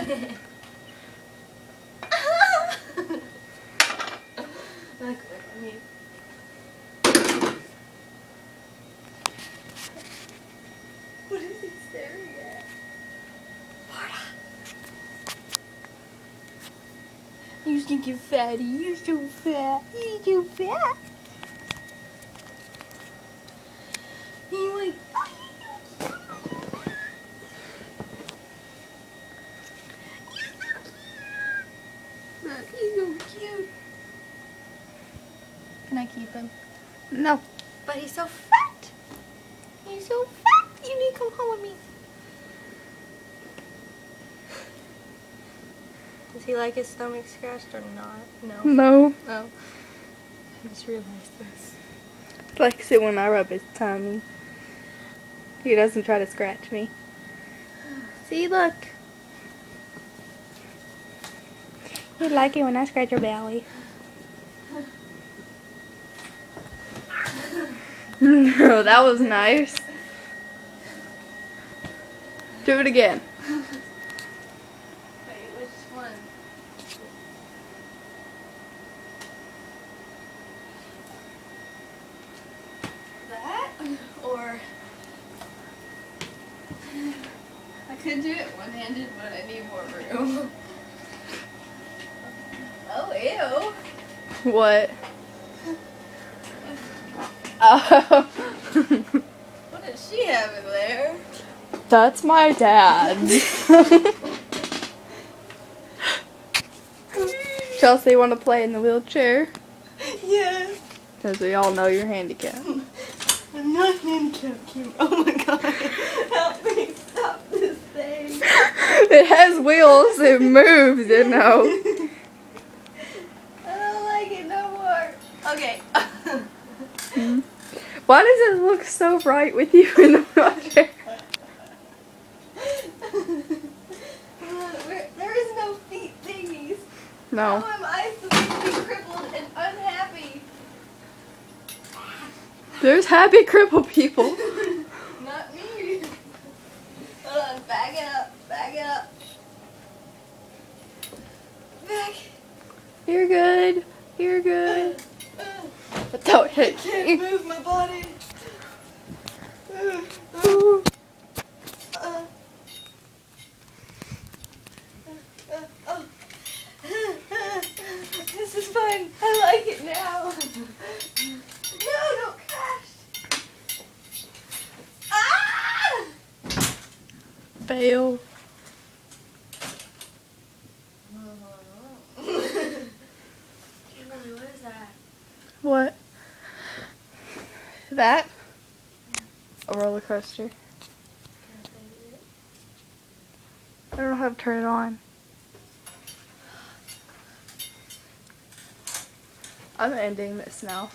What is he staring at? You stinky fatty, you're so fat, you're so fat. You like, look, he's so cute. Can I keep him? No. But he's so fat. He's so fat. You need to come home with me. Does he like his stomach scratched or not? No. No. Oh. I just realized this. Likes it when I rub his tummy. He doesn't try to scratch me. See, look. You like it when I scratch your belly. No, that was nice. Do it again. Wait, which one? That? Or... I could do it one-handed, but I need more room. Oh, ew. What? Oh. What does she have in there? That's my dad. Chelsea, want to play in the wheelchair? Yes. Because we all know you're handicapped. I'm not handicapped, Kim. Oh my god. Help me stop this thing. It has wheels. It moves, you know. I don't like it no more. Okay. Why does it look so bright with you in the wheelchair? There is no feet thingies. No. How am I supposed to be crippled and unhappy? There's happy crippled people. Not me. Hold on, back it up, back it up. Back. You're good. You're good. But don't hit Can't me. move my body. Ooh. This is fun. I like it now. No, don't crash. Ah! Fail. Kimberly, what is that? What? That? A roller coaster. I don't know how to turn it on. I'm ending this now.